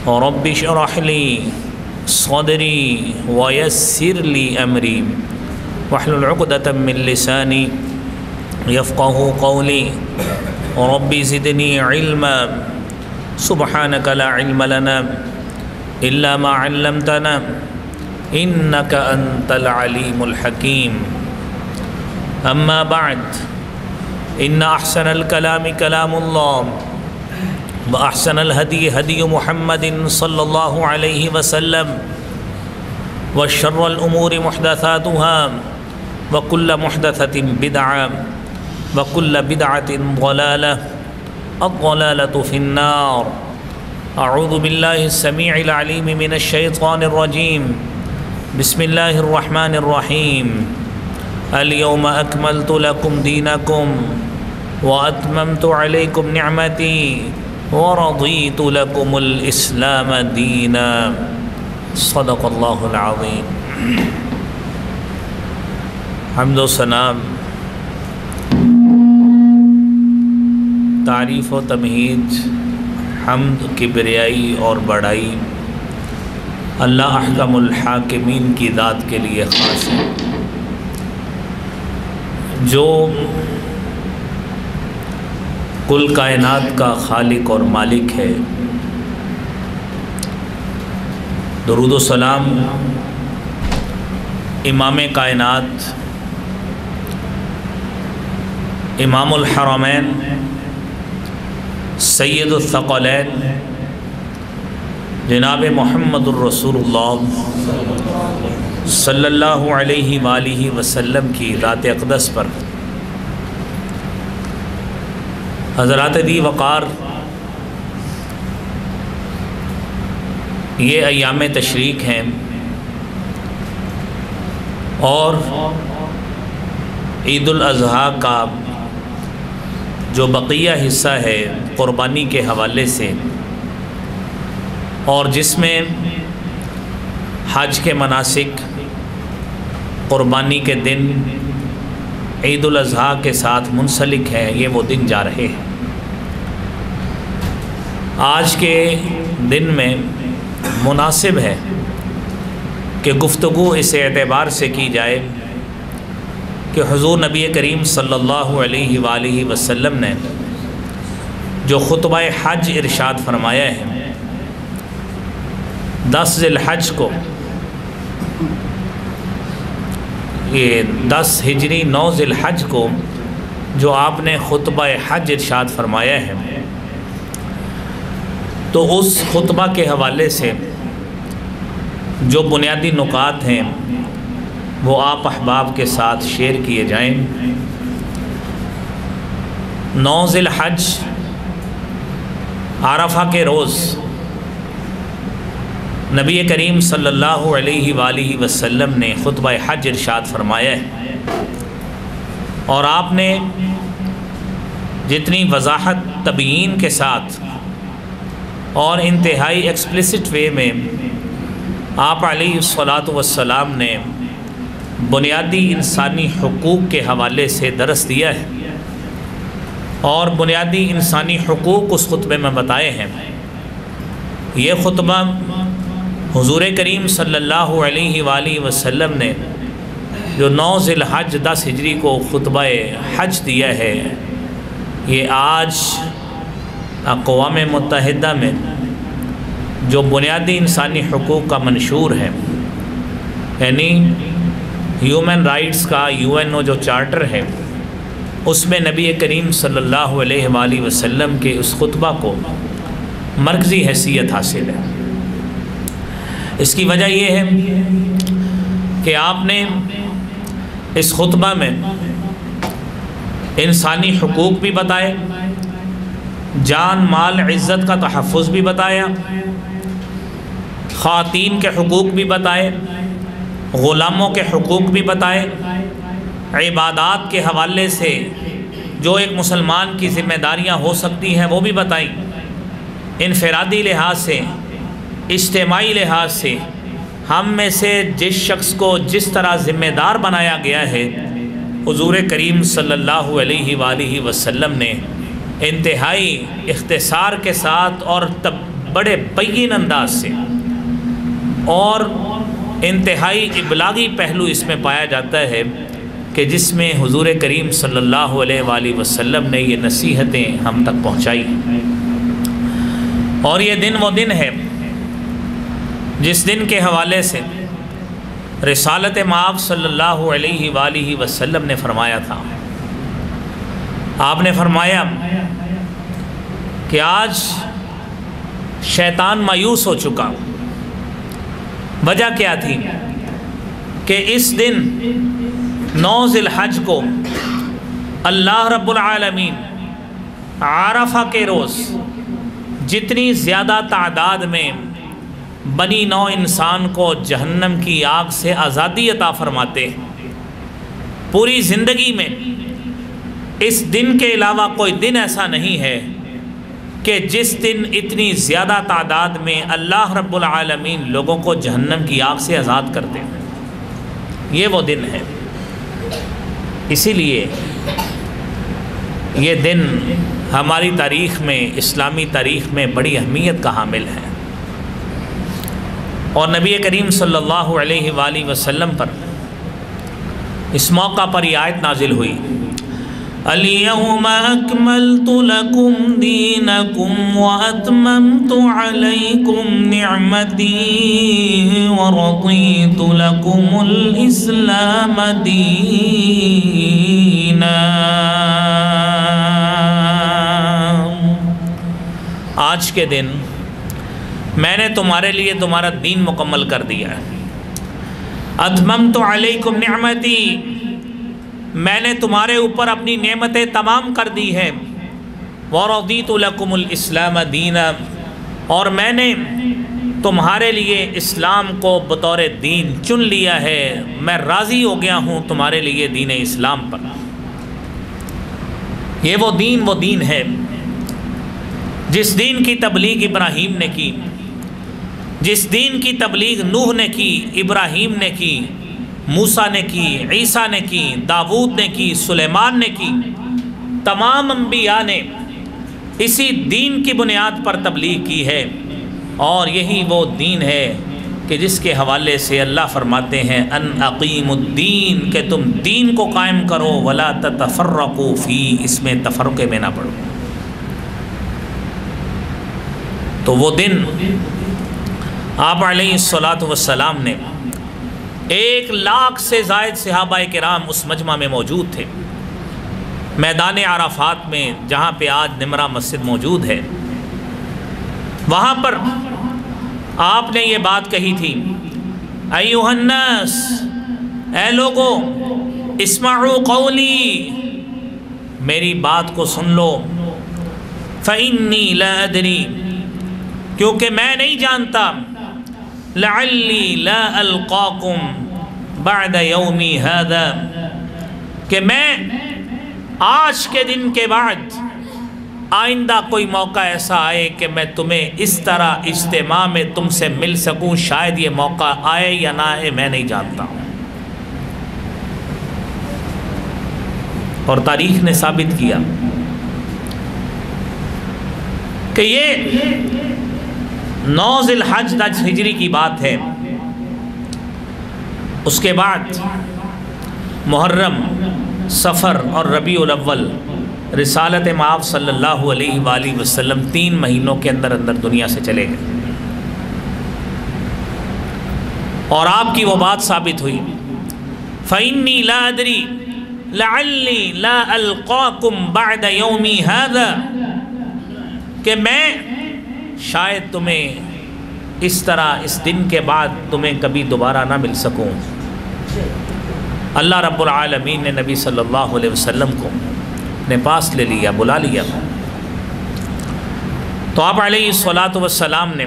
رب اشرح لي صدري ويسر لي أمري واحلل عقدة من لساني يفقه قولي رب زدني علما سبحانك لا علم لنا إلا ما علمتنا إنك أنت العليم الحكيم أما بعد إن أحسن الكلام كلام الله وأحسن الهدي هدي محمد صلى الله عليه وسلم وشر الأمور محدثاتها وكل محدثة بدعة وكل بدعة ضلالة الضلالة في النار أعوذ بالله السميع العليم من الشيطان الرجيم بسم الله الرحمن الرحيم اليوم أكملت لكم دينكم وأتممت عليكم نعمتي ورضيت لكم الإسلام دينا صدق الله العظيم حمد و ثنا تعریف و تمہید حمد کبریائی اور بڑائی اللہ احکم الحاکمین کی ذات کے لیے خاص ہے، جو کل کائنات کا خالق اور مالک ہے۔ درود و سلام امام کائنات امام الحرمین سید الثقلین جناب محمد الرسول اللہ صلی اللہ علیہ وآلہ وسلم کی ذات اقدس پر، حضرات دی وقار، یہ ایام تشریق ہیں اور عید الاضحیٰ کا جو بقیہ حصہ ہے قربانی کے حوالے سے، اور جس میں حج کے مناسک قربانی کے دن عید الاضحیٰ کے ساتھ منسلک ہیں، یہ وہ دن جا رہے ہیں۔ آج کے دن میں مناسب ہے کہ گفتگو اس اعتبار سے کی جائے کہ حضور نبی کریم صلی اللہ علیہ وآلہ وسلم نے جو خطبہ حج ارشاد فرمایا ہے، 10 ذی الحج کو، یہ 10 ہجری 9 ذی الحج کو جو آپ نے خطبہ حج ارشاد فرمایا ہے، تو اس خطبہ کے حوالے سے جو بنیادی نکات ہیں وہ آپ احباب کے ساتھ شیئر کیے جائیں۔ 9 ذی الحج عرفہ کے روز نبی کریم صلی اللہ علیہ وآلہ وسلم نے خطبہ حج ارشاد فرمایا ہے، اور آپ نے جتنی وضاحت تبیین کے ساتھ اور انتہائی ایکسپلیسٹ وے میں آپ علیہ الصلاۃ والسلام نے بنیادی انسانی حقوق کے حوالے سے درس دیا ہے، اور بنیادی انسانی حقوق اس خطبے میں بتائے ہیں۔ یہ خطبہ حضور کریم صلی اللہ علیہ وآلہ وسلم نے جو 9 ذی الحج 10 ہجری کو خطبہ حج دیا ہے، یہ آج اقوام متحدہ میں جو بنیادی انسانی حقوق کا منشور ہے، یعنی ہیومن رائٹس کا UN جو چارٹر ہے، اس میں نبی کریم صلی اللہ علیہ وآلہ وسلم کے اس خطبہ کو مرکزی حیثیت حاصل ہے۔ اس کی وجہ یہ ہے کہ آپ نے اس خطبہ میں انسانی حقوق بھی بتائے، جان مال عزت کا تحفظ بھی بتایا، خواتین کے حقوق بھی بتائے، غلاموں کے حقوق بھی بتائے، عبادات کے حوالے سے جو ایک مسلمان کی ذمہ داریاں ہو سکتی ہیں وہ بھی بتائیں، انفرادی لحاظ سے، اجتماعی لحاظ سے ہم میں سے جس شخص کو جس طرح ذمہ دار بنایا گیا ہے، حضور کریم صلی اللہ علیہ وآلہ وسلم نے انتہائی اختصار کے ساتھ اور بڑے بین انداز سے اور انتہائی ابلاغی پہلو اس میں پایا جاتا ہے کہ جس میں حضور کریم صلی اللہ علیہ وآلہ وسلم نے یہ نصیحتیں ہم تک پہنچائی. اور یہ دن وہ دن ہے جس دن کے حوالے سے رسالت مآب صلی اللہ علیہ وآلہ وسلم نے فرمایا تھا. آپ نے فرمایا کہ آج شیطان مایوس ہو چکا. وجہ کیا تھی کہ اس دن 9 ذی الحج کو اللہ رب العالمین عرفہ کے روز جتنی زیادہ تعداد میں بنی نوع انسان کو جہنم کی آگ سے آزادی عطا فرماتے ہیں. پوری زندگی میں اس دن کے علاوہ کوئی دن ایسا نہیں ہے کہ جس دن اتنی زیادہ تعداد میں اللہ رب العالمین لوگوں کو جہنم کی آگ سے آزاد کرتے ہیں. یہ وہ دن ہے. اسی لیے یہ دن ہماری تاریخ میں، اسلامی تاریخ میں بڑی اہمیت کا حامل ہے. اور نبی کریم صلی اللہ علیہ وآلہ وسلم پر اس موقع پر یہ آیت نازل ہوئی، اليوم اکملت لکم دینکم واتممت علیکم نعمتی ورضیت لکم الاسلام دینا. آج کے دن میں نے تمہارے لیے تمہارا دین مکمل کر دیا ہے. اتممت علیکم نعمتی، میں نے تمہارے اوپر اپنی نعمتیں تمام کر دی ہیں. ورضیت لکم الاسلام دینا، اور میں نے تمہارے لیے اسلام کو بطور دین چن لیا ہے. میں راضی ہو گیا ہوں تمہارے لیے دین اسلام پر. یہ وہ دین ہے جس دین کی تبلیغ ابراہیم نے کی، جس دین کی تبلیغ نوح نے کی، ابراہیم نے کی، موسیٰ نے کی، عیسیٰ نے کی، داؤد نے کی، سلیمان نے کی. تمام انبیاء نے اسی دین کی بنیاد پر تبلیغ کی ہے. اور یہی وہ دین ہے کہ جس کے حوالے سے اللہ فرماتے ہیں ان اقیم الدین، کہ تم دین کو قائم کرو، ولا تتفرقوا فی، اس میں تفرقے میں نہ پڑو. تو وہ دن آپ علیہ السلام نے 1,00,000 سے زائد صحابہ کرام اس مجمع میں موجود تھے. میدان عرفات میں جہاں پہ آج نمرہ مسجد موجود ہے، وہاں پر آپ نے یہ بات کہی تھی، ایھا الناس، اے لوگو، اسمعوا قولی، میری بات کو سن لو. فإنی لا ادری، کیونکہ میں نہیں جانتا، لعلی لا القاکم بعد یومی ھذا، کہ میں آج کے دن کے بعد آئندہ کوئی موقع ایسا آئے کہ میں تمہیں اس طرح اجتماع میں تم سے مل سکوں. شاید یہ موقع آئے یا نہ آئے، میں نہیں جانتا ہوں. اور تاریخ نے ثابت کیا کہ یہ 9 ذی الحج 10 ہجری کی بات ہے. اس کے بعد محرم، صفر اور ربیع الاول رسالت مآب صلی اللہ علیہ وآلہ وسلم 3 مہینوں کے اندر دنیا سے چلے گئے. اور آپ کی وہ بات ثابت ہوئی، فإنی لا ادری لعلی لا القاکم بعد یومی ھذا، کہ میں شاید تمہیں اس طرح اس دن کے بعد تمہیں کبھی دوبارہ نہ مل سکوں. اللہ رب العالمین نے نبی صلی اللہ علیہ وسلم کو اپنے پاس لے لیا، بلا لیا. تو آپ علیہ السلام نے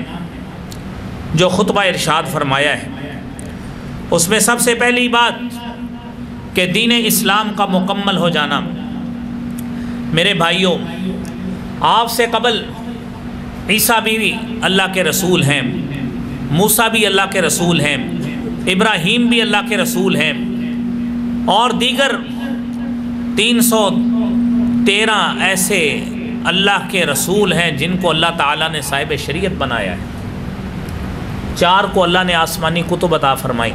جو خطبہ ارشاد فرمایا ہے، اس میں سب سے پہلی بات کہ دین اسلام کا مکمل ہو جانا. میرے بھائیوں، آپ سے قبل عیسیٰ بھی اللہ کے رسول ہیں، موسیٰ بھی اللہ کے رسول ہیں، ابراہیم بھی اللہ کے رسول ہیں، اور دیگر 313 ایسے اللہ کے رسول ہیں جن کو اللہ تعالیٰ نے صاحب شریعت بنایا ہے، 4 کو اللہ نے آسمانی کتب عطا فرمائی۔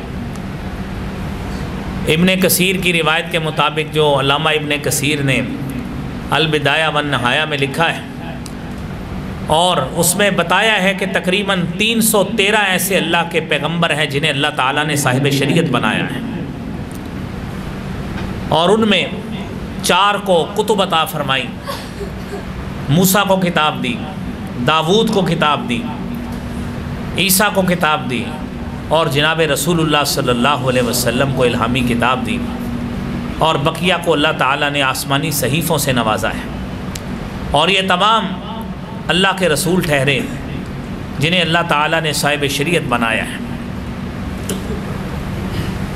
ابن کثیر کی روایت کے مطابق، جو علامہ ابن کثیر نے البدایہ والنہایہ میں لکھا ہے، اور اس میں بتایا ہے کہ تقریباً 313 ایسے اللہ کے پیغمبر ہیں جنہیں اللہ تعالیٰ نے صاحب شریعت بنایا ہے، اور ان میں 4 کو کتب عطا فرمائی۔ موسیٰ کو کتاب دی، داود کو کتاب دی، عیسیٰ کو کتاب دی، اور جناب رسول اللہ صلی اللہ علیہ وسلم کو الہامی کتاب دی، اور بقیہ کو اللہ تعالیٰ نے آسمانی صحیفوں سے نوازا ہے، اور یہ تمام اللہ کے رسول ٹھہرے جنہیں اللہ تعالیٰ نے صاحب شریعت بنایا ہے۔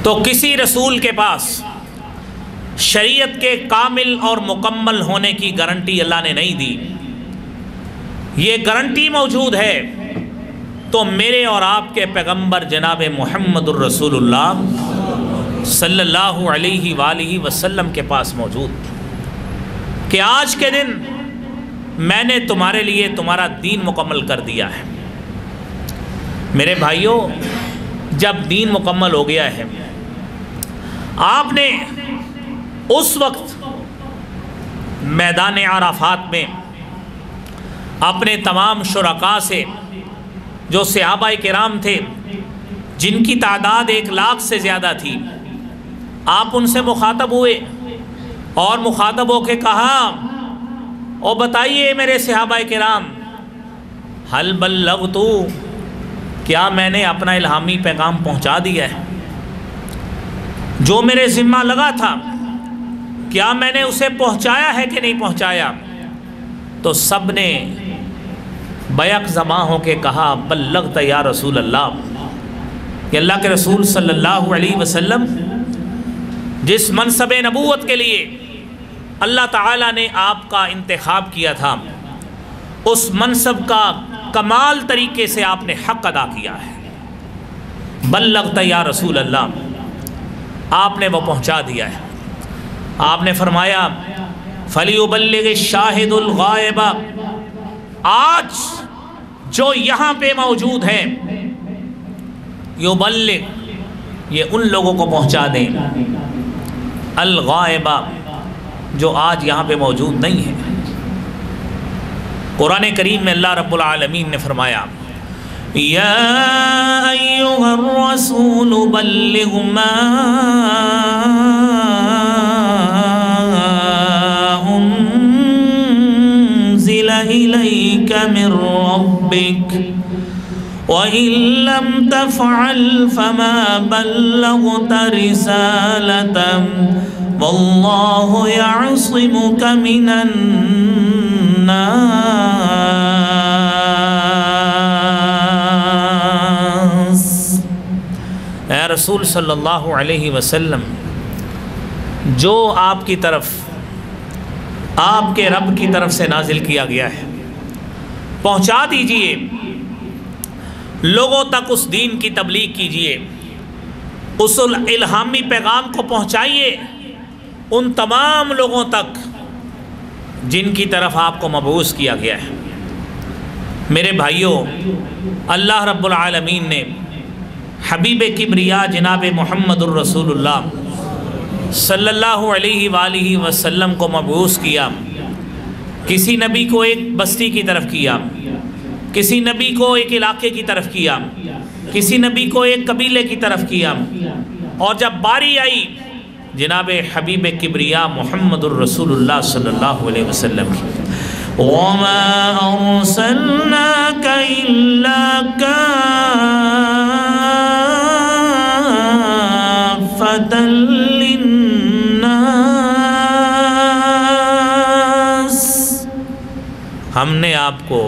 تو کسی رسول کے پاس شریعت کے کامل اور مکمل ہونے کی گارنٹی اللہ نے نہیں دی۔ یہ گارنٹی موجود ہے تو میرے اور آپ کے پیغمبر جناب محمد الرسول اللہ صلی اللہ علیہ وآلہ وسلم کے پاس موجود، کہ آج کے دن میں نے تمہارے لیے تمہارا دین مکمل کر دیا ہے۔ میرے بھائیوں، جب دین مکمل ہو گیا ہے، آپ نے اس وقت میدان عرفات میں اپنے تمام شرکاء سے، جو صحابہ کرام تھے جن کی تعداد 1 لاکھ سے زیادہ تھی، آپ ان سے مخاطب ہوئے اور مخاطب ہو کے کہا، او بتائیے میرے صحابہ کرام، حل بلغتو، کیا میں نے اپنا الہامی پیغام پہنچا دیا ہے؟ جو میرے ذمہ لگا تھا کیا میں نے اسے پہنچایا ہے کہ نہیں پہنچایا؟ تو سب نے بیک زباں ہو کے کہا، بلغت یا رسول اللہ، کہ اللہ کے رسول صلی اللہ علیہ وسلم جس منصب نبوت کے لیے اللہ تعالیٰ نے آپ کا انتخاب کیا تھا، اس منصب کا کمال طریقے سے آپ نے حق ادا کیا ہے۔ بلغت یا رسول اللہ، آپ نے وہ پہنچا دیا ہے۔ آپ نے فرمایا، فَلْيُبَلِّغِ الشَّاهِدُ الْغَائِبَ، آج جو یہاں پہ موجود ہیں، یبلغ، یہ ان لوگوں کو پہنچا دیں، الغائبہ، جو آج یہاں پہ موجود نہیں ہے۔ قرآن کریم میں اللہ رب العالمین نے فرمایا، یا ایھا الرسول بلغ ما انزل الیک من ربک وَإِن لَّمْ تَفْعَلْ فَمَا بَلَّغْتَ رِسَالَتَهُ وَاللَّهُ يَعْصِمُكَ مِنَ النَّاسِ۔ اے رسول صلی اللہ علیہ وسلم، جو آپ کی طرف، آپ کے رب کی طرف سے نازل کیا گیا ہے، پہنچا دیجئے، لوگوں تک اس دین کی تبلیغ کیجئے، اس الہامی پیغام کو پہنچائیے ان تمام لوگوں تک جن کی طرف آپ کو مبعوث کیا گیا ہے۔ میرے بھائیوں، اللہ رب العالمین نے حبیب کبریا جناب محمد الرسول اللہ صلی اللہ علیہ وآلہ وسلم کو مبعوث کیا۔ کسی نبی کو ایک بستی کی طرف کیا، کسی نبی کو ایک علاقے کی طرف کیا، کسی نبی کو ایک قبیلے کی طرف کیا، اور جب باری آئی جناب حبیب کبریا محمد الرسول اللہ صلی اللہ علیہ وسلم کی، وَمَا أَرْسَلْنَاكَ إِلَّا كَافَّةً لِلنَّاسِ، ہم نے آپ کو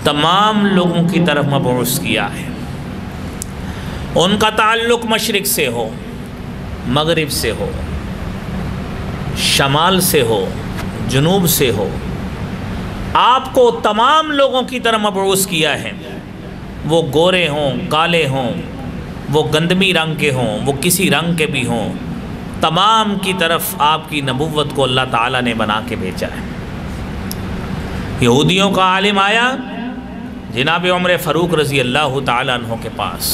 تمام لوگوں کی طرف مبعوث کیا ہے۔ ان کا تعلق مشرق سے ہو، مغرب سے ہو، شمال سے ہو، جنوب سے ہو، آپ کو تمام لوگوں کی طرف مبعوث کیا ہے، وہ گورے ہوں، کالے ہوں، وہ گندمی رنگ کے ہوں، وہ کسی رنگ کے بھی ہوں، تمام کی طرف آپ کی نبوت کو اللہ تعالیٰ نے بنا کے بھیجا ہے۔ یہودیوں کا عالم آیا جناب عمر فاروق رضی اللہ تعالیٰ عنہ کے پاس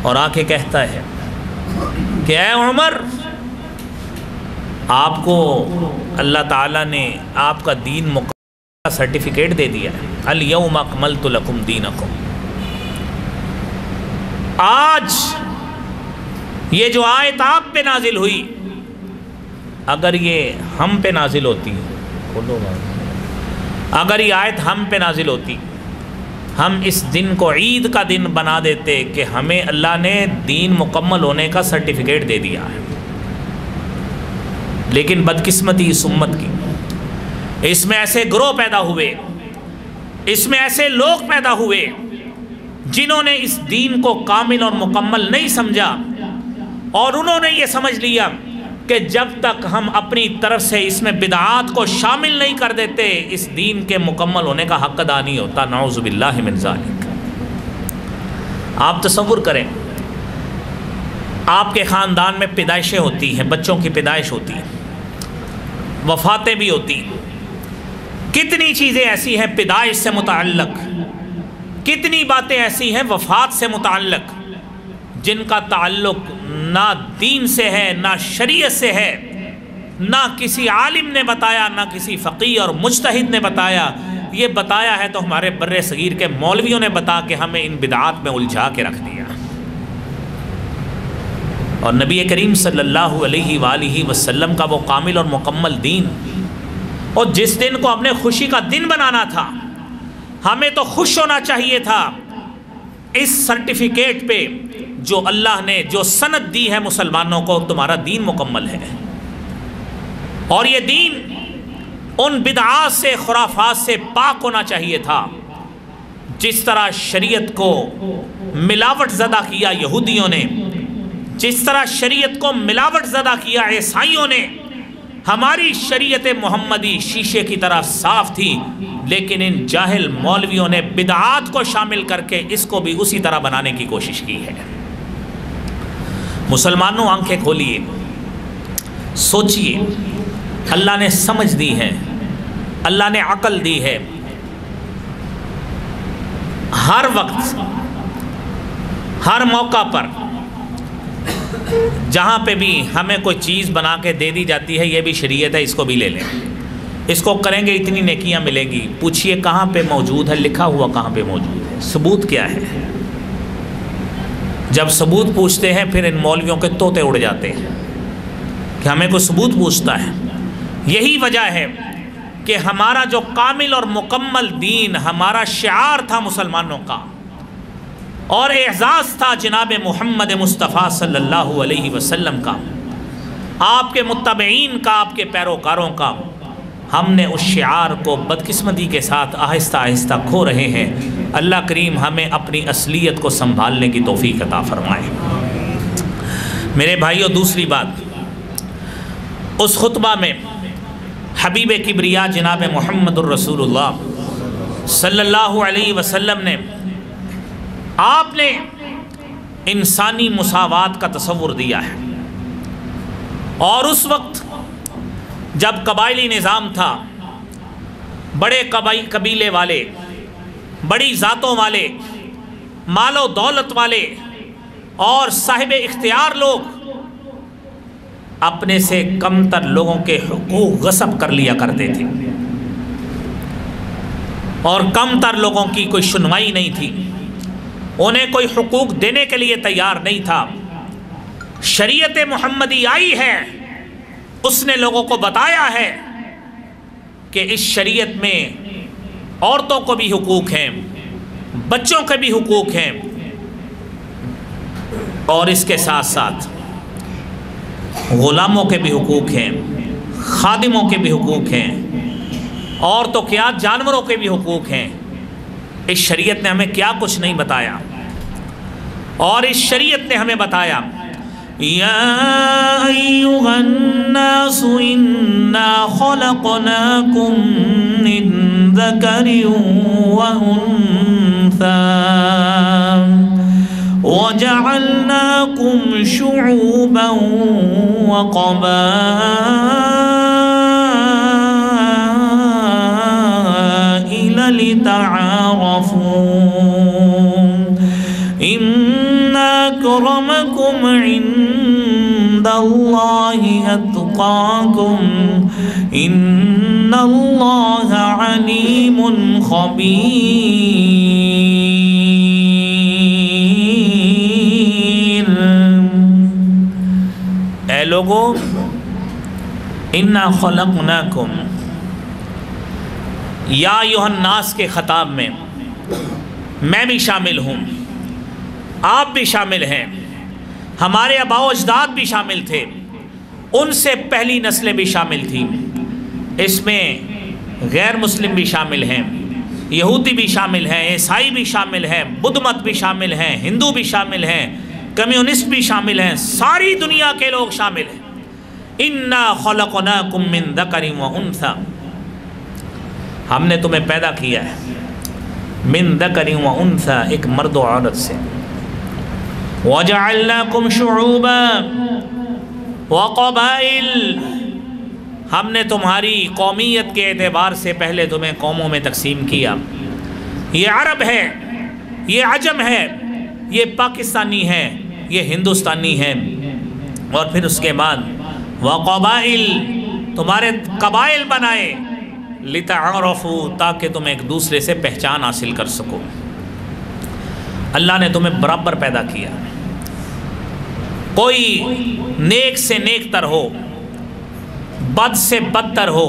اور آ کے کہتا ہے کہ اے عمر، آپ کو اللہ تعالیٰ نے آپ کا دین مکمل کا سرٹیفکیٹ دے دیا ہے، الیوم اکملت لکم دینکم۔ آج یہ جو آیت آپ پہ نازل ہوئی، اگر یہ ہم پہ نازل ہوتی، اگر یہ آیت ہم پہ نازل ہوتی، ہم اس دن کو عید کا دن بنا دیتے کہ ہمیں اللہ نے دین مکمل ہونے کا سرٹیفکیٹ دے دیا ہے۔ لیکن بدقسمتی اس امت کی، اس میں ایسے گروہ پیدا ہوئے، اس میں ایسے لوگ پیدا ہوئے جنہوں نے اس دین کو کامل اور مکمل نہیں سمجھا، اور انہوں نے یہ سمجھ لیا کہ جب تک ہم اپنی طرف سے اس میں بدعات کو شامل نہیں کر دیتے، اس دین کے مکمل ہونے کا حق ادا نہیں ہوتا۔ نعوذ باللہ من ذالک۔ آپ تصور کریں، آپ کے خاندان میں پیدائشیں ہوتی ہیں، بچوں کی پیدائش ہوتی ہے، وفاتیں بھی ہوتی ہیں، کتنی چیزیں ایسی ہیں پیدائش سے متعلق، کتنی باتیں ایسی ہیں وفات سے متعلق جن کا تعلق نہ دین سے ہے، نہ شریعت سے ہے، نہ کسی عالم نے بتایا، نہ کسی فقیہ اور مجتہد نے بتایا۔ یہ بتایا ہے تو ہمارے بر صغیر کے مولویوں نے بتا کے ہمیں ان بدعات میں الجھا کے رکھ دیا۔ اور نبی کریم صلی اللہ علیہ وآلہ وسلم کا وہ کامل اور مکمل دین، اور جس دن کو اپنے خوشی کا دن بنانا تھا، ہمیں تو خوش ہونا چاہیے تھا اس سرٹیفکیٹ پہ جو اللہ نے جو سند دی ہے مسلمانوں کو، تمہارا دین مکمل ہے۔ اور یہ دین ان بدعات سے، خرافات سے پاک ہونا چاہیے تھا۔ جس طرح شریعت کو ملاوٹ زدہ کیا یہودیوں نے، جس طرح شریعت کو ملاوٹ زدہ کیا عیسائیوں نے، ہماری شریعت محمدی شیشے کی طرح صاف تھی، لیکن ان جاہل مولویوں نے بدعات کو شامل کر کے اس کو بھی اسی طرح بنانے کی کوشش کی ہے۔ مسلمانوں آنکھیں کھولیے، سوچئے، اللہ نے سمجھ دی ہے، اللہ نے عقل دی ہے۔ ہر وقت، ہر موقع پر جہاں پہ بھی ہمیں کوئی چیز بنا کے دے دی جاتی ہے، یہ بھی شریعت ہے، اس کو بھی لے لیں، اس کو کریں گے اتنی نیکیاں ملیں گی۔ پوچھئے کہاں پہ موجود ہے، لکھا ہوا کہاں پہ موجود ہے، ثبوت کیا ہے؟ جب ثبوت پوچھتے ہیں پھر ان مولویوں کے طوطے اڑ جاتے ہیں کہ ہمیں کوئی ثبوت پوچھتا ہے۔ یہی وجہ ہے کہ ہمارا جو کامل اور مکمل دین ہمارا شعار تھا مسلمانوں کا، اور اعزاز تھا جناب محمد مصطفیٰ صلی اللہ علیہ وسلم کا، آپ کے متبعین کا، آپ کے پیروکاروں کا، ہم نے اس شعار کو بدقسمتی کے ساتھ آہستہ آہستہ کھو رہے ہیں۔ اللہ کریم ہمیں اپنی اصلیت کو سنبھالنے کی توفیق عطا فرمائے۔ میرے بھائیو، دوسری بات، اس خطبہ میں حبیب کبریا جناب محمد الرسول اللہ صلی اللہ علیہ وسلم نے، آپ نے انسانی مساوات کا تصور دیا ہے۔ اور اس وقت جب قبائلی نظام تھا، بڑے قبیلے والے، بڑی ذاتوں والے، مال و دولت والے اور صاحب اختیار لوگ اپنے سے کم تر لوگوں کے حقوق غصب کر لیا کرتے تھے، اور کم تر لوگوں کی کوئی سنوائی نہیں تھی، انہیں کوئی حقوق دینے کے لیے تیار نہیں تھا۔ شریعت محمدی آئی ہے، اس نے لوگوں کو بتایا ہے کہ اس شریعت میں عورتوں کو بھی حقوق ہیں، بچوں کے بھی حقوق ہیں، اور اس کے ساتھ ساتھ غلاموں کے بھی حقوق ہیں، خادموں کے بھی حقوق ہیں، اور تو کیا جانوروں کے بھی حقوق ہیں۔ اس شریعت نے ہمیں کیا کچھ نہیں بتایا، اور اس شریعت نے ہمیں بتایا، یا ایھا الناس انا خلقناکم من ذکر وانثی وجعلناکم شعوبا وقبائل لتعارفوا إن أكرمكم عند الله أتقاكم إن الله عليم خبير۔ اے لوگو، انا خلقناکم، یا ایھا الناس کے خطاب میں میں بھی شامل ہوں، آپ بھی شامل ہیں، ہمارے آباء و اجداد بھی شامل تھے، ان سے پہلی نسلیں بھی شامل تھیں، اس میں غیر مسلم بھی شامل ہیں، یہودی بھی شامل ہیں، عیسائی بھی شامل ہیں، بدھ مت بھی شامل ہیں، ہندو بھی شامل ہیں، کمیونسٹ بھی شامل ہیں، ساری دنیا کے لوگ شامل ہیں۔ اِنَّا خَلَقْنَاكُم مِّن ذَكَرٍ وَأُنثَىٰ، ہم نے تمہیں پیدا کیا ہے من ذکر و انثیٰ، ایک مرد و عورت سے، وَجَعَلْنَاكُمْ شُعُوبًا وَقَبَائِلَ، ہم نے تمہاری قومیت کے اعتبار سے پہلے تمہیں قوموں میں تقسیم کیا، یہ عرب ہے، یہ عجم ہے، یہ پاکستانی ہے، یہ ہندوستانی ہے، اور پھر اس کے بعد وَقَبَائِلَ، تمہارے قبائل بنائے، لِتَعَارَفُوا، تاکہ تم ایک دوسرے سے پہچان حاصل کر سکو۔ اللہ نے تمہیں برابر پیدا کیا، کوئی نیک سے نیک تر ہو، بد سے بدتر ہو،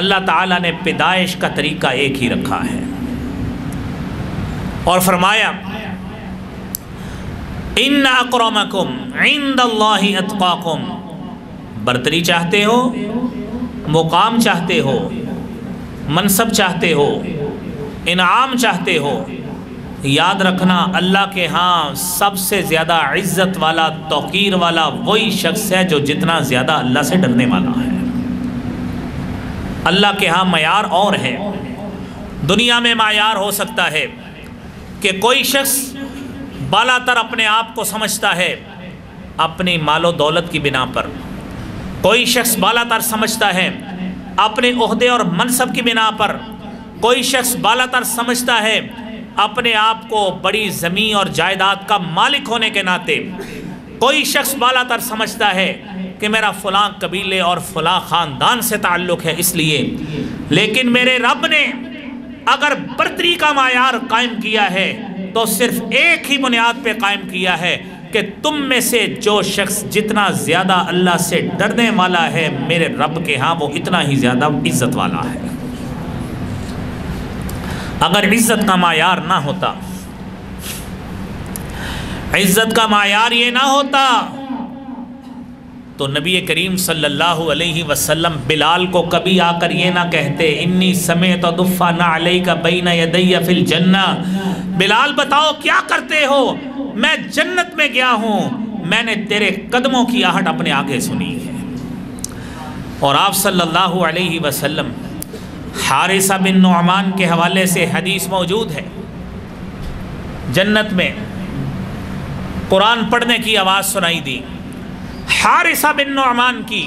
اللہ تعالیٰ نے پیدائش کا طریقہ ایک ہی رکھا ہے، اور فرمایا اِنَّ أَكْرَمَكُمْ عِنْدَ اللَّهِ أَتْقَاكُمْ، برتری چاہتے ہو، مقام چاہتے ہو، منصب چاہتے ہو، انعام چاہتے ہو، یاد رکھنا اللہ کے ہاں سب سے زیادہ عزت والا، توقیر والا وہی شخص ہے جو جتنا زیادہ اللہ سے ڈرنے والا ہے۔ اللہ کے ہاں معیار اور ہے، دنیا میں معیار ہو سکتا ہے کہ کوئی شخص بالا تر اپنے آپ کو سمجھتا ہے اپنی مال و دولت کی بنا پر، کوئی شخص بالا تر سمجھتا ہے اپنے عہدے اور منصب کی بنا پر، کوئی شخص بالا تر سمجھتا ہے اپنے آپ کو بڑی زمین اور جائیداد کا مالک ہونے کے ناطے، کوئی شخص بالا تر سمجھتا ہے کہ میرا فلاں قبیلے اور فلاں خاندان سے تعلق ہے اس لیے، لیکن میرے رب نے اگر برتری کا معیار قائم کیا ہے تو صرف ایک ہی بنیاد پہ قائم کیا ہے کہ تم میں سے جو شخص جتنا زیادہ اللہ سے ڈرنے والا ہے میرے رب کے ہاں وہ اتنا ہی زیادہ عزت والا ہے۔ اگر عزت کا معیار نہ ہوتا، عزت کا معیار یہ نہ ہوتا تو نبی کریم صلی اللہ علیہ وسلم بلال کو کبھی آ کر یہ نہ کہتے انی سمعت دفا نعلیک بین یدی فی الجنہ، بلال بتاؤ کیا کرتے ہو، میں جنت میں گیا ہوں، میں نے تیرے قدموں کی آہٹ اپنے آگے سنی ہے۔ اور آپ صلی اللہ علیہ وسلم، حارثہ بن نعمان کے حوالے سے حدیث موجود ہے، جنت میں قرآن پڑھنے کی آواز سنائی دی، حارثہ بن نعمان کی،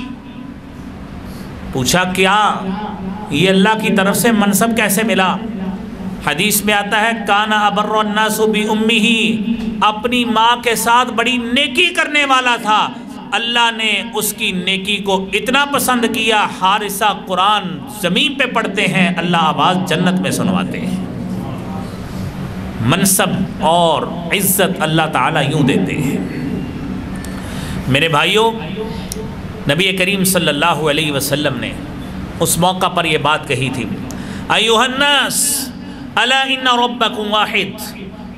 پوچھا کیا یہ اللہ کی طرف سے منصب کیسے ملا؟ حدیث میں آتا ہے کان ابر الناس بامہ، اپنی ماں کے ساتھ بڑی نیکی کرنے والا تھا، اللہ نے اس کی نیکی کو اتنا پسند کیا، حارثہ قرآن زمین پہ پڑھتے ہیں، اللہ آواز جنت میں سنواتے ہیں۔ منصب اور عزت اللہ تعالیٰ یوں دیتے ہیں۔ میرے بھائیوں، نبی کریم صلی اللہ علیہ وسلم نے اس موقع پر یہ بات کہی تھی، ایھا الناس الا ان ربکم واحد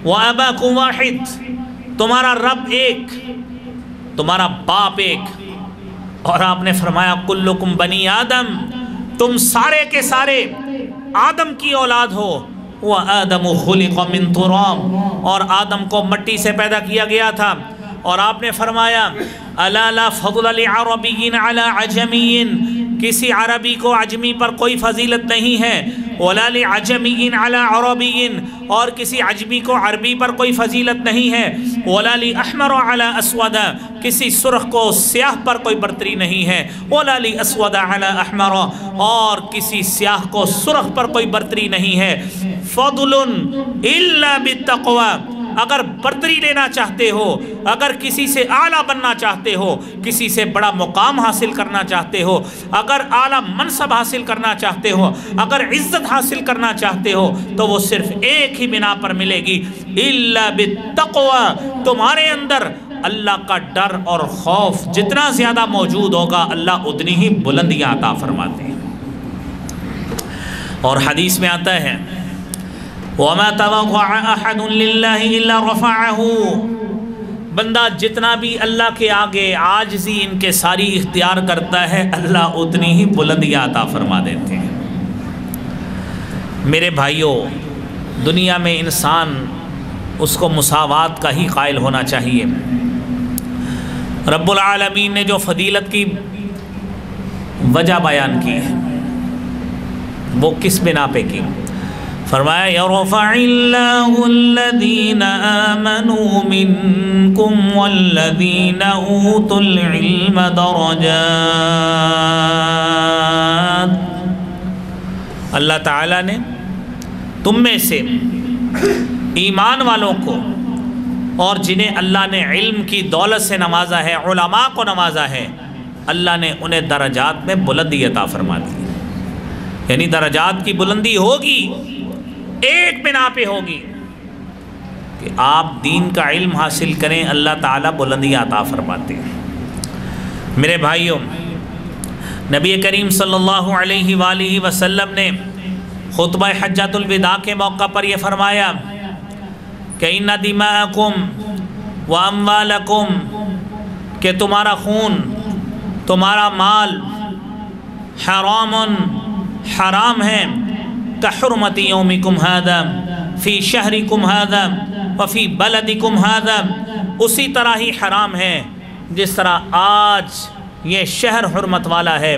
واباکم واحد، تمہارا رب ایک، تمہارا باپ ایک، اور آپ نے فرمایا کلکم بنی آدم، تم سارے کے سارے آدم کی اولاد ہو، وآدم خلق من تراب، اور آدم کو مٹی سے پیدا کیا گیا تھا، اور آپ نے فرمایا الا لا فضل لعربی علی عجمی، کسی عربی کو عجمی پر کوئی فضیلت نہیں ہے، ولا لعجمی علی عربی، اور کسی عجمی کو عربی پر کوئی فضیلت نہیں ہے، ولا لأحمر علی اسود، کسی سرخ کو سیاہ پر کوئی برتری نہیں ہے، ولا لأسود علی احمر، اور کسی سیاہ کو سرخ پر کوئی برتری نہیں ہے، فضل الا بالتقوی، اگر برتری لینا چاہتے ہو، اگر کسی سے اعلیٰ بننا چاہتے ہو، کسی سے بڑا مقام حاصل کرنا چاہتے ہو، اگر اعلیٰ منصب حاصل کرنا چاہتے ہو، اگر عزت حاصل کرنا چاہتے ہو، تو وہ صرف ایک ہی بنا پر ملے گی، الا بالتقوی، تمہارے اندر اللہ کا ڈر اور خوف جتنا زیادہ موجود ہوگا اللہ اتنی ہی بلندیاں عطا فرماتے ہیں۔ اور حدیث میں آتا ہے وَمَا تَوَضَعَ أَحَدٌ لِلَّهِ إِلَّا رَفَعَهُ، بندہ جتنا بھی اللہ کے آگے عاجزی ان کے ساری اختیار کرتا ہے اللہ اتنی ہی بلندیاں عطا فرما دیتے ہیں۔ میرے بھائیوں، دنیا میں انسان اس کو مساوات کا ہی قائل ہونا چاہیے۔ رب العالمین نے جو فضیلت کی وجہ بیان کی ہے وہ کس بنا پہ کی؟ فرمایا يَرْفَعِ اللَّهُ الَّذِينَ آمَنُوا مِنْكُمْ وَالَّذِينَ أُوتُوا الْعِلْمَ دَرَجَاتٍ، اللہ تعالیٰ نے تم میں سے ایمان والوں کو اور جنہیں اللہ نے علم کی دولت سے نوازا ہے، علماء کو نوازا ہے، اللہ نے انہیں درجات میں بلندی عطا فرما دی، یعنی درجات کی بلندی ہوگی ایک بنا پہ ہوگی کہ آپ دین کا علم حاصل کریں، اللہ تعالیٰ بلندیاں عطا فرماتے ہیں۔ میرے بھائیوں، نبی کریم صلی اللہ علیہ وآلہ وسلم نے خطبہ حجۃ الوداع کے موقع پر یہ فرمایا کہ ان دماءکم واموالکم، کہ تمہارا خون، تمہارا مال حرام ہے، كحرمة يومكم هذا في شهركم هذا وفي بلدكم هذا، اسی طرح ہی حرام ہے جس طرح آج یہ شہر حرمت والا ہے،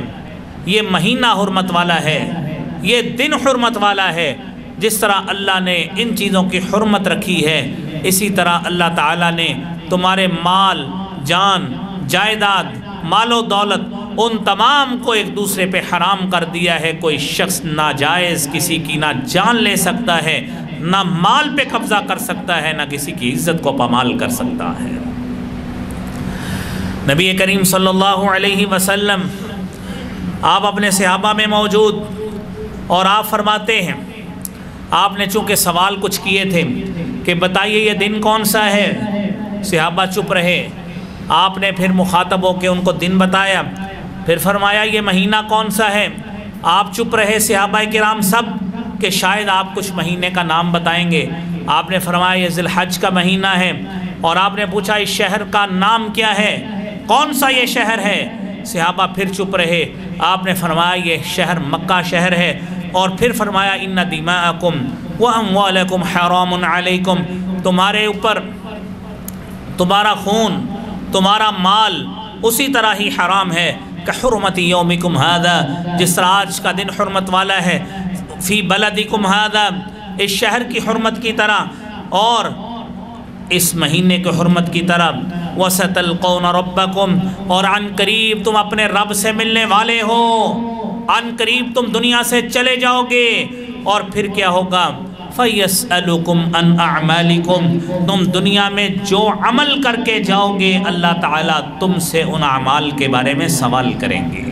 یہ مہینہ حرمت والا ہے، یہ دن حرمت والا ہے، جس طرح اللہ نے ان چیزوں کی حرمت رکھی ہے اسی طرح اللہ تعالیٰ نے تمہارے مال، جان، جائیداد، مال و دولت ان تمام کو ایک دوسرے پہ حرام کر دیا ہے۔ کوئی شخص ناجائز کسی کی نہ جان لے سکتا ہے، نہ مال پہ قبضہ کر سکتا ہے، نہ کسی کی عزت کو پامال کر سکتا ہے۔ نبی کریم صلی اللہ علیہ وسلم آپ اپنے صحابہ میں موجود اور آپ فرماتے ہیں، آپ نے چونکہ سوال کچھ کیے تھے کہ بتائیے یہ دن کون سا ہے، صحابہ چپ رہے، آپ نے پھر مخاطب ہو کے ان کو دن بتایا، پھر فرمایا یہ مہینہ کون سا ہے، آپ چپ رہے صحابہ کرام سب کہ شاید آپ کچھ مہینے کا نام بتائیں گے، آپ نے فرمایا یہ ذی الحج کا مہینہ ہے، اور آپ نے پوچھا اس شہر کا نام کیا ہے، کون سا یہ شہر ہے، صحابہ پھر چپ رہے، آپ نے فرمایا یہ شہر مکہ شہر ہے، اور پھر فرمایا ان دماءکم واموالکم حرام علیکم، تمہارے اوپر تمہارا خون، تمہارا مال اسی طرح ہی حرام ہے کہ حرمت یومکم ھذا، جس طرح آج کا دن حرمت والا ہے، فی بلدکم ھذا، اس شہر کی حرمت کی طرح اور اس مہینے کی حرمت کی طرح، وَسَتَلْقَوْنَ رَبَّكُمْ، اور عن قریب تم اپنے رب سے ملنے والے ہو، عن قریب تم دنیا سے چلے جاؤ گے، اور پھر کیا ہوگا، فَيَسْأَلُكُمْ عَنْ أَعْمَالِكُمْ، تم دنیا میں جو عمل کر کے جاؤ گے اللہ تعالیٰ تم سے ان اعمال کے بارے میں سوال کریں گے۔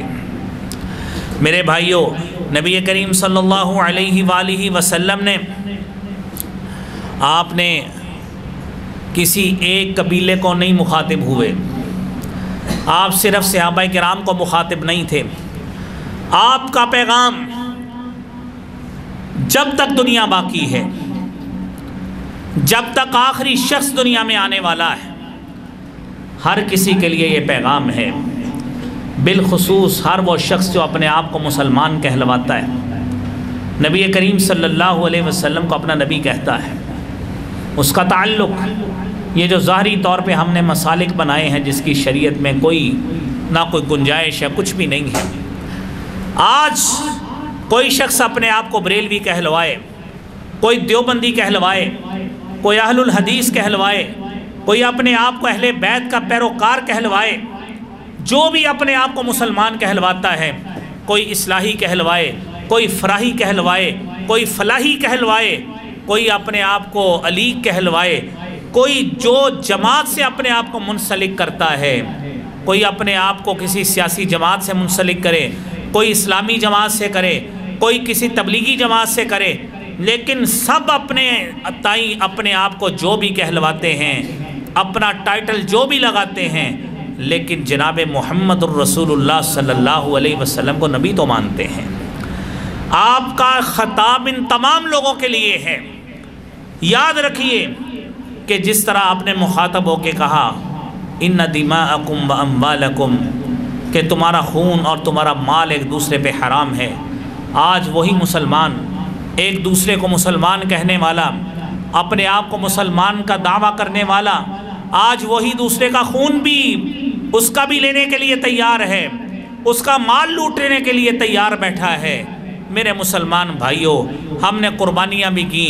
میرے بھائیوں، نبی کریم صلی اللہ علیہ وآلہ وسلم نے آپ نے کسی ایک قبیلے کو نہیں مخاطب ہوئے، آپ صرف صحابہ کرام کو مخاطب نہیں تھے، آپ کا پیغام جب تک دنیا باقی ہے، جب تک آخری شخص دنیا میں آنے والا ہے، ہر کسی کے لیے یہ پیغام ہے، بالخصوص ہر وہ شخص جو اپنے آپ کو مسلمان کہلواتا ہے، نبی کریم صلی اللہ علیہ وسلم کو اپنا نبی کہتا ہے، اس کا تعلق یہ جو ظاہری طور پہ ہم نے مسالک بنائے ہیں جس کی شریعت میں کوئی نہ کوئی گنجائش ہے، کچھ بھی نہیں ہے، آج کوئی شخص اپنے آپ کو بریلوی کہلوائے، کوئی دیوبندی کہلوائے، کوئی اہل الحدیث کہلوائے، کوئی اپنے آپ کو اہل بیت کا پیروکار کہلوائے، جو بھی اپنے آپ کو مسلمان کہلواتا ہے، کوئی اصلاحی کہلوائے، کوئی فراہی کہلوائے، کوئی فلاحی کہلوائے، کوئی اپنے آپ کو علی کہلوائے، کوئی جو جماعت سے اپنے آپ کو منسلک کرتا ہے، کوئی اپنے آپ کو کسی سیاسی جماعت سے منسلک کرے، کوئی اسلامی جماعت سے کرے، کوئی کسی تبلیغی جماعت سے کرے، لیکن سب اپنے تائیں اپنے آپ کو جو بھی کہلواتے ہیں، اپنا ٹائٹل جو بھی لگاتے ہیں، لیکن جناب محمد الرسول اللہ صلی اللہ علیہ وسلم کو نبی تو مانتے ہیں۔ آپ کا خطاب ان تمام لوگوں کے لیے ہے۔ یاد رکھیے کہ جس طرح آپ نے مخاطب ہو کے کہا ان دماءکم و اموالکم، کہ تمہارا خون اور تمہارا مال ایک دوسرے پہ حرام ہے، آج وہی مسلمان، ایک دوسرے کو مسلمان کہنے والا، اپنے آپ کو مسلمان کا دعویٰ کرنے والا، آج وہی دوسرے کا خون بھی اس کا بھی لینے کے لیے تیار ہے، اس کا مال لوٹنے کے لیے تیار بیٹھا ہے۔ میرے مسلمان بھائیوں، ہم نے قربانیاں بھی کی،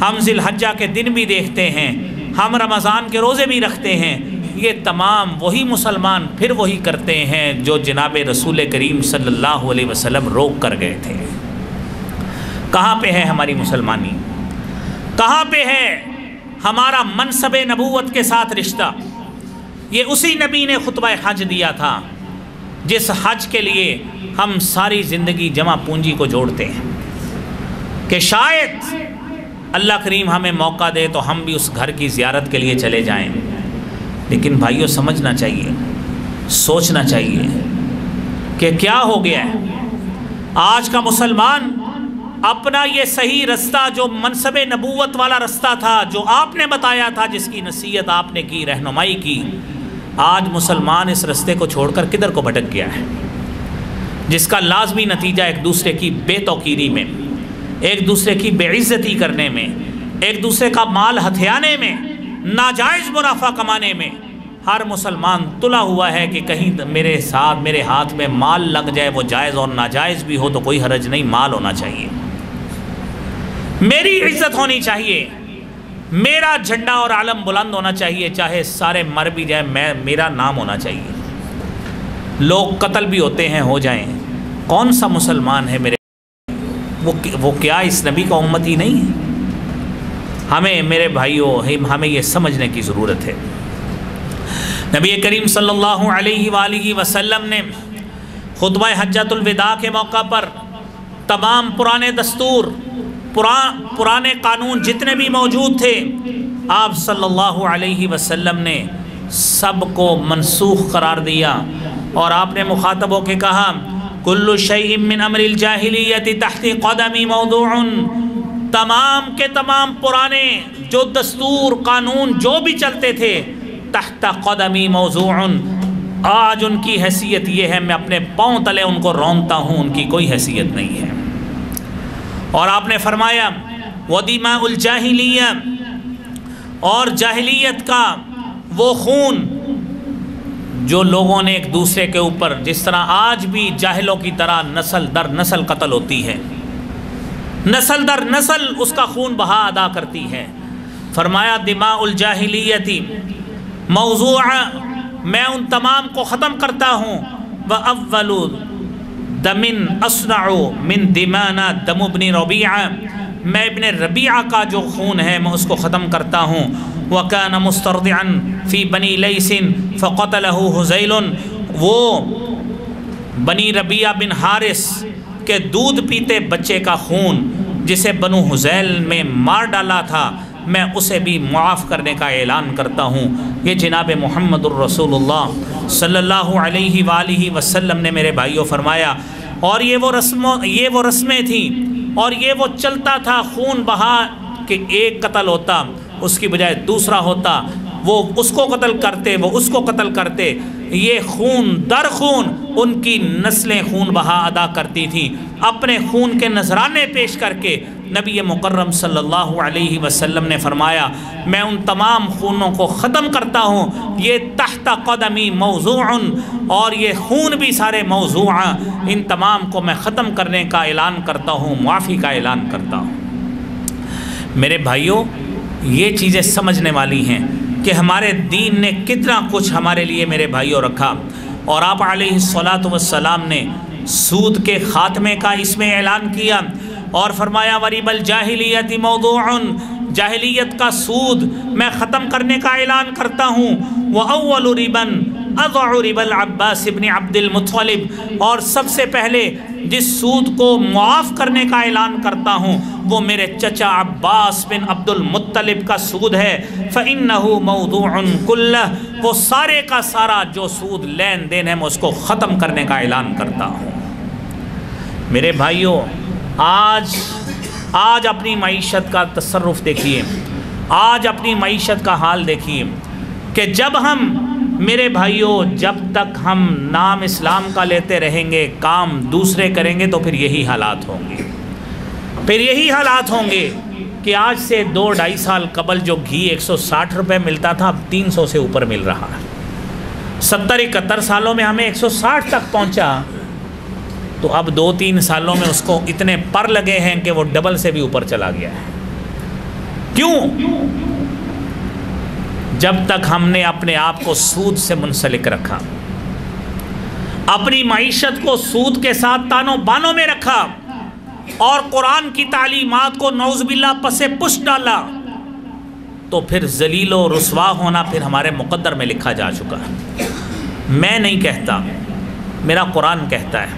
ہم ذی الحجہ کے دن بھی دیکھتے ہیں، ہم رمضان کے روزے بھی رکھتے ہیں، یہ تمام وہی مسلمان پھر وہی کرتے ہیں جو جناب رسول کریم صلی اللہ علیہ وسلم روک کر گئے تھے۔ کہاں پہ ہے ہماری مسلمانی؟ کہاں پہ ہے ہمارا منصب نبوت کے ساتھ رشتہ؟ یہ اسی نبی نے خطبہ حج دیا تھا جس حج کے لیے ہم ساری زندگی جمع پونجی کو جوڑتے ہیں کہ شاید اللہ کریم ہمیں موقع دے تو ہم بھی اس گھر کی زیارت کے لیے چلے جائیں۔ لیکن بھائیوں، سمجھنا چاہیے، سوچنا چاہیے کہ کیا ہو گیا ہے۔ آج کا مسلمان اپنا یہ صحیح رستہ جو منصب نبوت والا رستہ تھا، جو آپ نے بتایا تھا، جس کی نصیحت آپ نے کی، رہنمائی کی، آج مسلمان اس رستے کو چھوڑ کر کدھر کو بھٹک گیا ہے، جس کا لازمی نتیجہ ایک دوسرے کی بے توقیری میں، ایک دوسرے کی بے عزتی کرنے میں، ایک دوسرے کا مال ہتھیانے میں، ناجائز منافع کمانے میں ہر مسلمان تلا ہوا ہے کہ کہیں میرے ساتھ میرے ہاتھ میں مال لگ جائے، وہ جائز اور ناجائز بھی ہو تو کوئی حرج نہیں، مال ہونا چاہیے، میری عزت ہونی چاہیے، میرا جھنڈا اور علم بلند ہونا چاہیے، چاہے سارے مر بھی جائیں، میرا نام ہونا چاہیے۔ لوگ قتل بھی ہوتے ہیں، ہو جائیں، کون سا مسلمان ہے میرے وہ کیا اس نبی کا امتی نہیں ہے؟ ہمیں میرے بھائیوں ہمیں یہ سمجھنے کی ضرورت ہے۔ نبی کریم صلی اللہ علیہ وآلہ وسلم نے خطبہ حجۃ الوداع کے موقع پر تمام پرانے دستور، پرانے قانون جتنے بھی موجود تھے، آپ صلی اللہ علیہ وسلم نے سب کو منسوخ قرار دیا، اور آپ نے مخاطب ہو کے کہا کل شیء من امر الجاہلیت تحت قدمی موضوع، تمام کے تمام پرانے جو دستور قانون جو بھی چلتے تھے تحت قدمی موضوع، آج ان کی حیثیت یہ ہے میں اپنے پاؤں تلے ان کو رونتا ہوں، ان کی کوئی حیثیت نہیں ہے۔ اور آپ نے فرمایا وَدِمَاءُ الْجَاهِلِيَّةِ، اور جاہلیت کا وہ خون جو لوگوں نے ایک دوسرے کے اوپر، جس طرح آج بھی جاہلوں کی طرح نسل در نسل قتل ہوتی ہے، نسل در نسل اس کا خون بہا ادا کرتی ہے، فرمایا دماء الجاہلیت موضوع، میں ان تمام کو ختم کرتا ہوں، وَأَوَّلُ دَمٍ أَصْنَعُ مِن دِمَانَا دَمُ ابْنِ رَبِيعَ، میں ابن ربیعہ کا جو خون ہے میں اس کو ختم کرتا ہوں۔ وَكَانَ مُسْتَرْضِعًا فِي بَنِي لَيْسٍ فَقَتَلَهُ حُذَيْلٌ، وہ بنی ربیعہ بن حارث کے دودھ پیتے بچے کا خون جسے بنو حذیل میں مار ڈالا تھا، میں اسے بھی معاف کرنے کا اعلان کرتا ہوں۔ یہ جناب محمد الرسول اللہ صلی اللہ علیہ وآلہ وسلم نے میرے بھائیوں فرمایا، اور یہ وہ رسمیں تھیں، اور یہ وہ چلتا تھا، خون بہا کہ ایک قتل ہوتا اس کی بجائے دوسرا ہوتا، وہ اس کو قتل کرتے، وہ اس کو قتل کرتے، یہ خون در خون ان کی نسلیں خون بہا ادا کرتی تھی، اپنے خون کے نذرانے پیش کر کے نبی مکرم صلی اللہ علیہ وسلم نے فرمایا میں ان تمام خونوں کو ختم کرتا ہوں، یہ تحت تحت قدمی موضوع، اور یہ خون بھی سارے موضوع، ان تمام کو میں ختم کرنے کا اعلان کرتا ہوں، معافی کا اعلان کرتا ہوں۔ میرے بھائیوں، یہ چیزیں سمجھنے والی ہیں کہ ہمارے دین نے کتنا کچھ ہمارے لیے میرے بھائیوں رکھا، اور آپ علیہ الصلاۃ والسلام نے سود کے خاتمے کا اس میں اعلان کیا اور فرمایا وَرِبَ الْجَاهِلِيَّةِ مَوْضُوعٌ، جاہلیت کا سود میں ختم کرنے کا اعلان کرتا ہوں، وَأَوَّلُ رِبًا أَضَعُ رِبَ الْعَبَّاسِ بْنِ عَبْدِ الْمُطَّلِبِ، اور سب سے پہلے جس سود کو معاف کرنے کا اعلان کرتا ہوں وہ میرے چچا عباس بن عبد المطلب کا سود ہے، فَإِنَّهُ مَوْضُوعٌ كُلَّهُ، وہ سارے کا سارا جو سود لین دین ہے میں اس کو ختم کرنے کا اعلان کرتا ہوں۔ میرے بھائیوں، آج اپنی معیشت کا تصرف دیکھیے، آج اپنی معیشت کا حال دیکھیے کہ جب ہم، میرے بھائیوں، جب تک ہم نام اسلام کا لیتے رہیں گے، کام دوسرے کریں گے تو پھر یہی حالات ہوں گے، پھر یہی حالات ہوں گے کہ آج سے 2-2.5 سال قبل جو گھی 160 روپے ملتا تھا اب 300 سے اوپر مل رہا ہے، 70-71 سالوں میں ہمیں 160 تک پہنچا، تو اب 2-3 سالوں میں اس کو اتنے پر لگے ہیں کہ وہ ڈبل سے بھی اوپر چلا گیا ہے۔ کیوں؟ جب تک ہم نے اپنے آپ کو سود سے منسلک رکھا، اپنی معیشت کو سود کے ساتھ تانوں بانوں میں رکھا اور قرآن کی تعلیمات کو نعوذ باللہ پس پش ڈالا، تو پھر ذلیل و رسوا ہونا پھر ہمارے مقدر میں لکھا جا چکا ہے۔ میں نہیں کہتا، میرا قرآن کہتا ہے،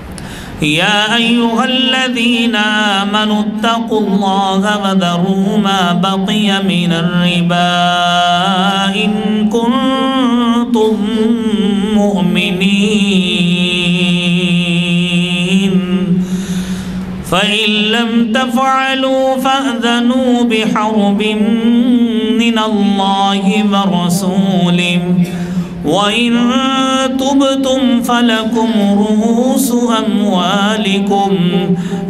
یا ایھا الذین آمنوا اتقوا اللہ وذروا ما بقی من الربا ان کنتم مؤمنین فإن لم تفعلوا فأذنوا بحرب من اللہ ورسولہ وَإِن تُبْتُمْ فَلَكُمْ رُؤُوسُ أَمْوَالِكُمْ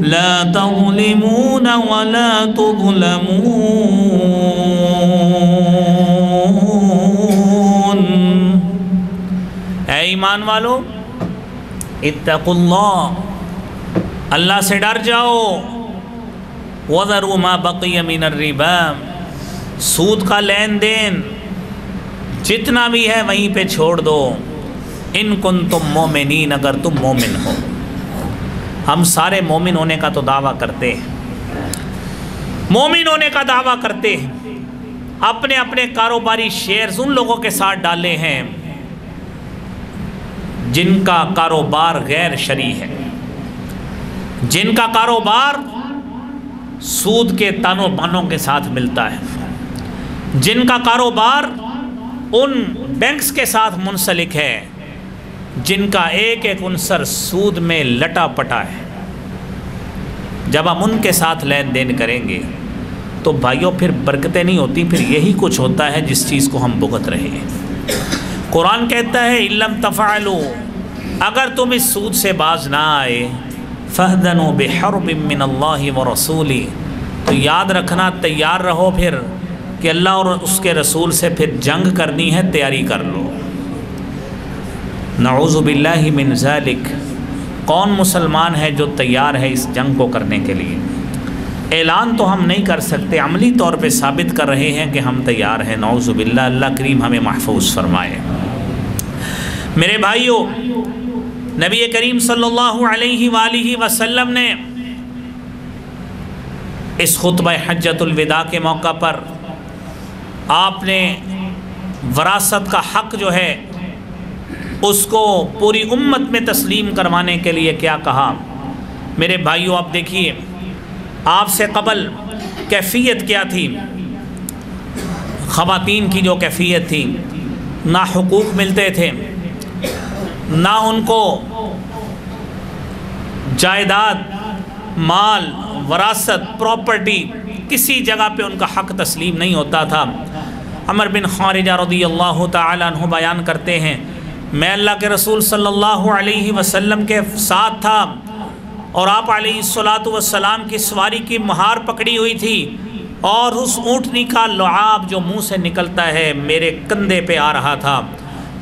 لَا تَظْلِمُونَ وَلَا تُظْلَمُونَ۔ اے ایمان والو، اتقوا اللہ، اللہ سے ڈر جاؤ، وَذَرُوا مَا بَقِيَ مِنَ الرِّبَا، سود کا لین دین جتنا بھی ہے وہیں پہ چھوڑ دو، ان کنتم مومنین، اگر تم مومن ہو۔ ہم سارے مومن ہونے کا تو دعویٰ کرتے ہیں، مومن ہونے کا دعویٰ کرتے ہیں، اپنے اپنے کاروباری شیئرز ان لوگوں کے ساتھ ڈالے ہیں جن کا کاروبار غیر شرعی ہے، جن کا کاروبار سود کے تانوں بانوں کے ساتھ ملتا ہے، جن کا کاروبار ان بینکس کے ساتھ منسلک ہے جن کا ایک ایک عنصر سود میں لٹا پٹا ہے۔ جب ہم ان کے ساتھ لین دین کریں گے تو بھائیوں پھر برکتیں نہیں ہوتی، پھر یہی کچھ ہوتا ہے جس چیز کو ہم بھگت رہے ہیں۔ قرآن کہتا ہے اِن لم تفعلوا، اگر تم اس سود سے باز نہ آئے، فَأْذَنُوا بِحَرْبٍ مِّنَ اللَّهِ وَرَسُولِهِ، تو یاد رکھنا، تیار رہو پھر کہ اللہ اور اس کے رسول سے پھر جنگ کرنی ہے، تیاری کر لو۔ نعوذ باللہ من ذالک، کون مسلمان ہے جو تیار ہے اس جنگ کو کرنے کے لیے؟ اعلان تو ہم نہیں کر سکتے، عملی طور پہ ثابت کر رہے ہیں کہ ہم تیار ہیں۔ نعوذ باللہ، اللہ کریم ہمیں محفوظ فرمائے۔ میرے بھائیوں، نبی کریم صلی اللہ علیہ وآلہ وسلم نے اس خطبہ حجۃ الوداع کے موقع پر آپ نے وراثت کا حق جو ہے اس کو پوری امت میں تسلیم کروانے کے لیے کیا کہا؟ میرے بھائیوں، آپ دیکھیے، آپ سے قبل کیفیت کیا تھی؟ خواتین کی جو کیفیت تھی، نہ حقوق ملتے تھے، نہ ان کو جائیداد، مال، وراثت، پراپرٹی کسی جگہ پہ ان کا حق تسلیم نہیں ہوتا تھا۔ عمر بن خارجہ رضی اللہ تعالیٰ عنہ بیان کرتے ہیں، میں اللہ کے رسول صلی اللہ علیہ وسلم کے ساتھ تھا اور آپ علیہ السلام کی سواری کی مہار پکڑی ہوئی تھی، اور اس اونٹنی کا لعاب جو منہ سے نکلتا ہے میرے کندھے پہ آ رہا تھا۔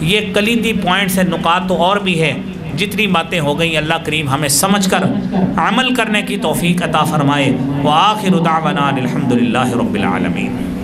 یہ کلیدی پوائنٹس ہیں، نکات تو اور بھی ہے، جتنی باتیں ہو گئیں اللہ کریم ہمیں سمجھ کر عمل کرنے کی توفیق عطا فرمائے۔ وآخر دعوانا الحمدللہ رب العالمین۔